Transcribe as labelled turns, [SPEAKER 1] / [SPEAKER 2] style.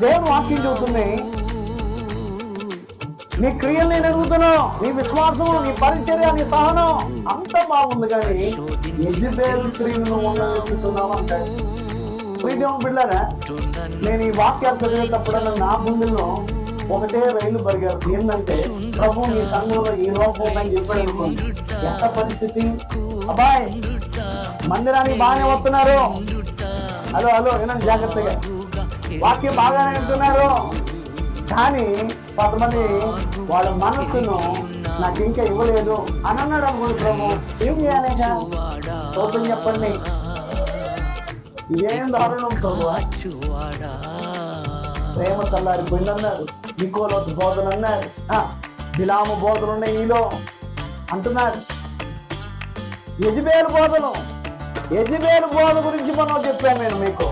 [SPEAKER 1] దేవుని వాక్యం చెబుతుంది, నీ క్రియలు నేను ఎరుగుతున్నావు, నీ విశ్వాసం, నీ పరిచర్య, నీ సహనం అంత బాగుంది, కానీ యెజబెలు క్రియలను ఉండవెచ్చుతున్నావు అంటాడు. దేవుని బిడ్డలారా, నేను ఈ వాక్యాలు చదివేటప్పుడల్లా నా గుండెల్లో ఒకటే రైలు పరిగారు. ఏంటంటే, ప్రభు నీ సంఘంలో ఈ లోపం అని చెప్పాడు అనుకోండి, ఎంత పరిస్థితి. అబ్బాయి మందిరానికి బాగానే వస్తున్నారు, హలో హలో వినండి జాగ్రత్తగా, వాక్యం బాగానే వింటున్నారు, కానీ కొంతమంది వాళ్ళ మనస్సును నాకు ఇంకా ఇవ్వలేదు అని అన్నాడు అనుకోండి. ప్రభు ఏం చేయాలి? చూద్దాం, చెప్పండి. ఇదేం దారుణం ప్రభు. ప్రేమ చల్లారిపోయిందన్నారు, నికోలోతు బోధలు అన్నారు, బిలాము బోధలు ఉన్నాయి ఈలో అంటున్నారు. యెజబెలు బోధలు, యెజబెలు బోధ గురించి మనం చెప్పాను నేను మీకు.